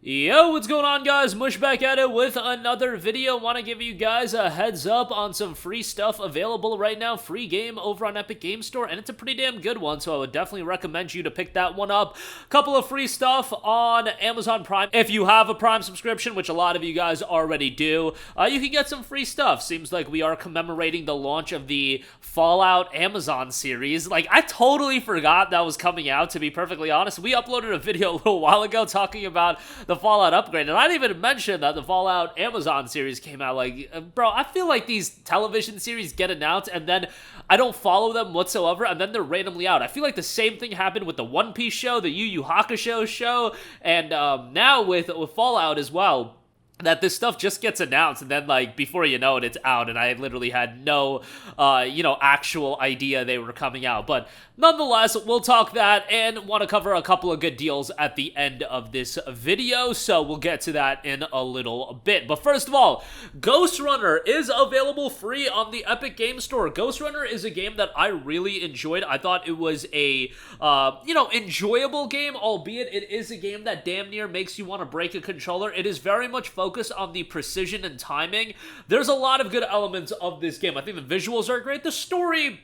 Yo, what's going on, guys? Mush back at it with another video. Want to give you guys a heads up on some free stuff available right now. Free game over on Epic Game Store, and it's a pretty damn good one, so I would definitely recommend you to pick that one up. Couple of free stuff on Amazon Prime. If you have a Prime subscription, which a lot of you guys already do, you can get some free stuff. Seems like we are commemorating the launch of the Fallout Amazon series. Like, I totally forgot that was coming out, to be perfectly honest. We uploaded a video a little while ago talking about the Fallout upgrade, and I didn't even mention that the Fallout Amazon series came out. Like, bro, I feel like these television series get announced and then I don't follow them whatsoever, and then they're randomly out. I feel like the same thing happened with the One Piece show, the Yu Yu Hakusho show, and now with Fallout as well, that this stuff just gets announced, and then, like, before you know it, it's out, and I literally had no, actual idea they were coming out. But nonetheless, we'll talk that, and want to cover a couple of good deals at the end of this video, so we'll get to that in a little bit. But first of all, Ghostrunner is available free on the Epic Game Store. Ghostrunner is a game that I really enjoyed. I thought it was a, enjoyable game, albeit it is a game that damn near makes you want to break a controller. It is very much focused on the precision and timing. There's a lot of good elements of this game. I think the visuals are great. The story,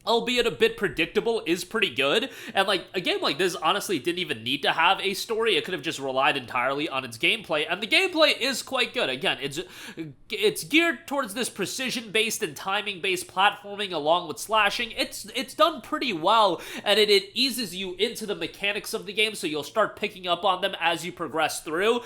albeit a bit predictable, is pretty good. And, like, a game like this honestly didn't even need to have a story. It could have just relied entirely on its gameplay, and the gameplay is quite good. Again, it's geared towards this precision-based and timing-based platforming along with slashing. It's done pretty well, and it eases you into the mechanics of the game, so you'll start picking up on them as you progress through.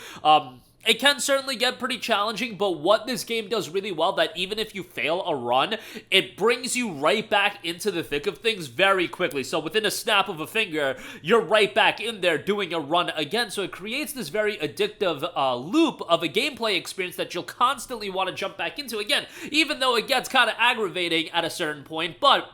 It can certainly get pretty challenging, but what this game does really well, that even if you fail a run, it brings you right back into the thick of things very quickly. So within a snap of a finger, you're right back in there doing a run again. So it creates this very addictive loop of a gameplay experience that you'll constantly want to jump back into again, even though it gets kind of aggravating at a certain point. But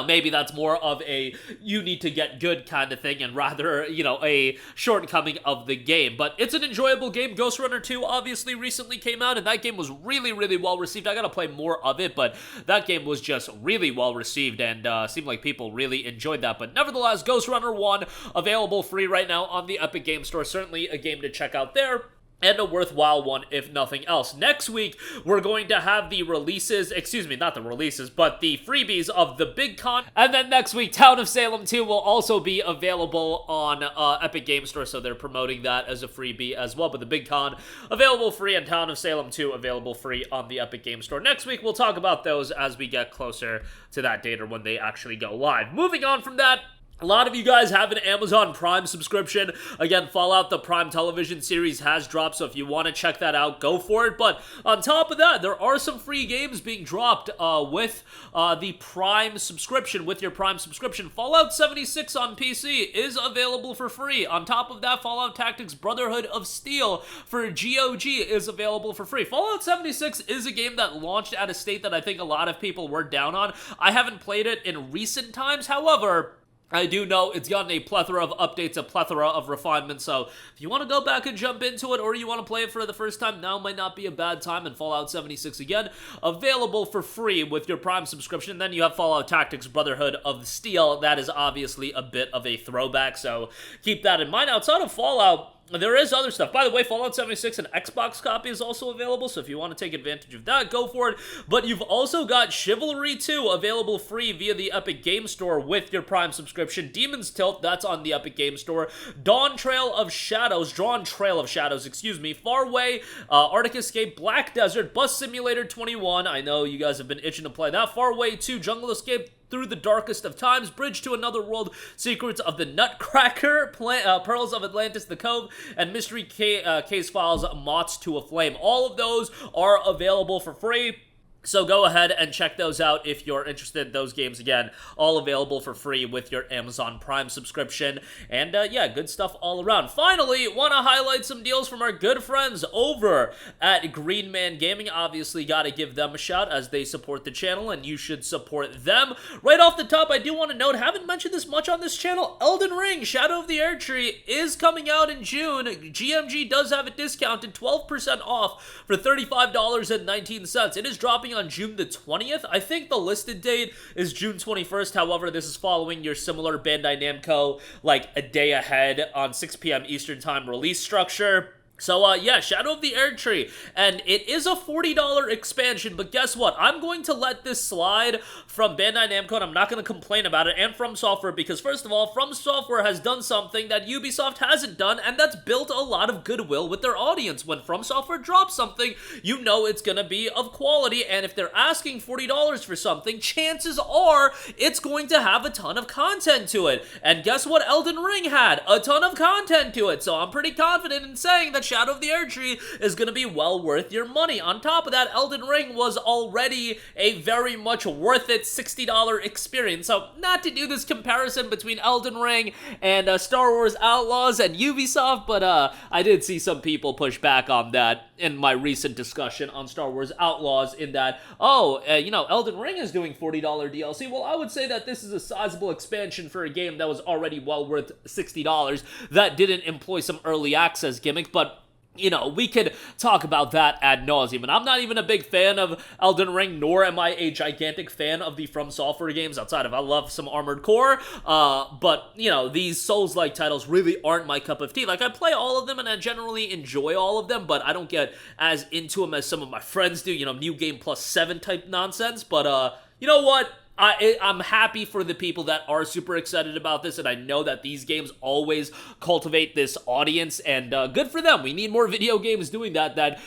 maybe that's more of a you need to get good kind of thing, and rather, a shortcoming of the game. But it's an enjoyable game. Ghostrunner 2 obviously recently came out, and that game was really, really well received. I gotta play more of it, but that game was just really well received, and seemed like people really enjoyed that. But nevertheless, Ghostrunner 1, available free right now on the Epic Game Store. Certainly a game to check out there, and a worthwhile one, if nothing else. Next week, we're going to have the releases, not the releases, but the freebies of the Big Con. And then next week, Town of Salem 2 will also be available on Epic Game Store, so they're promoting that as a freebie as well. But the Big Con, available free, and Town of Salem 2, available free on the Epic Game Store. Next week, we'll talk about those as we get closer to that date, or when they actually go live. Moving on from that, a lot of you guys have an Amazon Prime subscription. Again, Fallout, the Prime television series, has dropped, so if you want to check that out, go for it. But on top of that, there are some free games being dropped with the Prime subscription. With your Prime subscription, Fallout 76 on PC is available for free. On top of that, Fallout Tactics Brotherhood of Steel for GOG is available for free. Fallout 76 is a game that launched at a state that I think a lot of people were down on. I haven't played it in recent times, however, I do know it's gotten a plethora of updates, a plethora of refinements, so if you want to go back and jump into it, or you want to play it for the first time, now might not be a bad time. And Fallout 76, again, available for free with your Prime subscription. Then you have Fallout Tactics Brotherhood of Steel. That is obviously a bit of a throwback, so keep that in mind. Outside of Fallout, there is other stuff. By the way, Fallout 76, an Xbox copy, is also available, so if you want to take advantage of that, go for it. But you've also got Chivalry 2 available free via the Epic Game Store with your Prime subscription. Demon's Tilt, that's on the Epic Game Store. Drawn Trail of Shadows, Farway, Arctic Escape, Black Desert, Bus Simulator 21. I know you guys have been itching to play that. Farway 2, Jungle Escape, Through the Darkest of Times, Bridge to Another World, Secrets of the Nutcracker, Pearls of Atlantis, The Cove, and Mystery Case Files, Moths to a Flame. All of those are available for free, so go ahead and check those out if you're interested in those games. Again, all available for free with your Amazon Prime subscription. And yeah, good stuff all around. Finally, want to highlight some deals from our good friends over at Green Man Gaming. Obviously, got to give them a shout as they support the channel, and you should support them. Right off the top, I do want to note, haven't mentioned this much on this channel, Elden Ring, Shadow of the Erdtree is coming out in June. GMG does have it discounted 12% off for $35.19. It is dropping coming on June the 20th. I think the listed date is June 21st. However, this is following your similar Bandai Namco, like, a day ahead on 6 p.m. Eastern Time release structure. So, yeah, Shadow of the Erdtree, and it is a $40 expansion, but guess what? I'm going to let this slide from Bandai Namco, and I'm not going to complain about it, and From Software, because first of all, From Software has done something that Ubisoft hasn't done, and that's built a lot of goodwill with their audience. When From Software drops something, you know it's going to be of quality, and if they're asking $40 for something, chances are it's going to have a ton of content to it. And guess what Elden Ring had? A ton of content to it, so I'm pretty confident in saying that Shadow of the Erdtree is going to be well worth your money. On top of that, Elden Ring was already a very much worth it $60 experience. So, not to do this comparison between Elden Ring and Star Wars Outlaws and Ubisoft, but I did see some people push back on that in my recent discussion on Star Wars Outlaws, in that, you know, Elden Ring is doing $40 DLC. Well, I would say that this is a sizable expansion for a game that was already well worth $60 that didn't employ some early access gimmick, but you know, we could talk about that ad nauseum, and I'm not even a big fan of Elden Ring, nor am I a gigantic fan of the From Software games, outside of I love some Armored Core, but, you know, these Souls-like titles really aren't my cup of tea. Like, I play all of them, and I generally enjoy all of them, but I don't get as into them as some of my friends do, you know, New Game Plus 7 type nonsense, but, you know what? I'm happy for the people that are super excited about this, and I know that these games always cultivate this audience, and good for them. We need more video games doing that,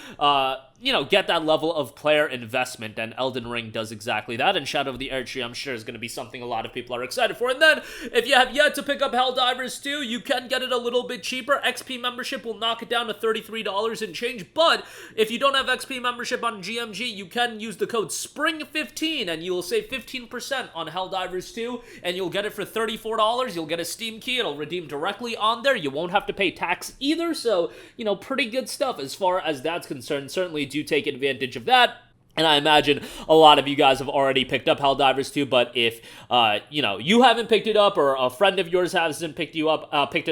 you know, get that level of player investment, and Elden Ring does exactly that, and Shadow of the Erdtree, I'm sure, is going to be something a lot of people are excited for. And then, if you have yet to pick up Helldivers 2, you can get it a little bit cheaper. XP membership will knock it down to $33 and change, but if you don't have XP membership on GMG, you can use the code SPRING15, and you will save 15% on Helldivers 2, and you'll get it for $34. You'll get a Steam key. It'll redeem directly on there. You won't have to pay tax either, so, you know, pretty good stuff as far as that's concerned. Certainly do take advantage of that. And I imagine a lot of you guys have already picked up Helldivers 2, but if, you know, you haven't picked it up, or a friend of yours hasn't picked it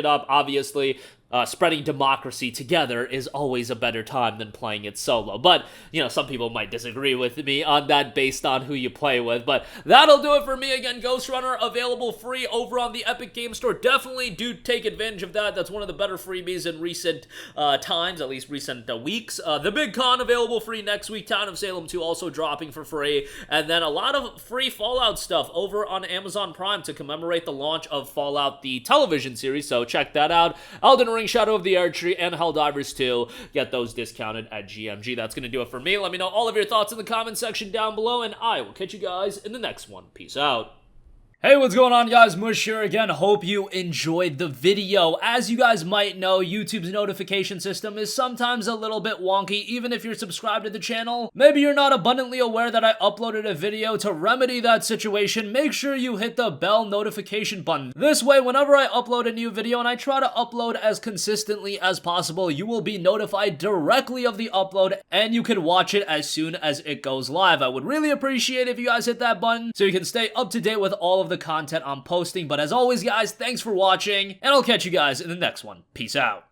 up, obviously, spreading democracy together is always a better time than playing it solo. But, you know, some people might disagree with me on that based on who you play with. But that'll do it for me. Again, Ghostrunner available free over on the Epic Game Store. Definitely do take advantage of that. That's one of the better freebies in recent times, at least recent weeks. The Big Con available free next week. Town of Salem 2 also dropping for free. And then a lot of free Fallout stuff over on Amazon Prime to commemorate the launch of Fallout, the television series. So check that out. Elden Ring, Shadow of the Erdtree, and Helldivers 2. Get those discounted at GMG. That's going to do it for me. Let me know all of your thoughts in the comment section down below, and I will catch you guys in the next one. Peace out. Hey, what's going on, guys? Mush here again. Hope you enjoyed the video. As you guys might know, YouTube's notification system is sometimes a little bit wonky, even if you're subscribed to the channel. Maybe you're not abundantly aware that I uploaded a video. To remedy that situation, make sure you hit the bell notification button. This way, whenever I upload a new video, and I try to upload as consistently as possible, you will be notified directly of the upload, and you can watch it as soon as it goes live. I would really appreciate if you guys hit that button so you can stay up to date with all of the content I'm posting. But as always, guys, thanks for watching, and I'll catch you guys in the next one. Peace out.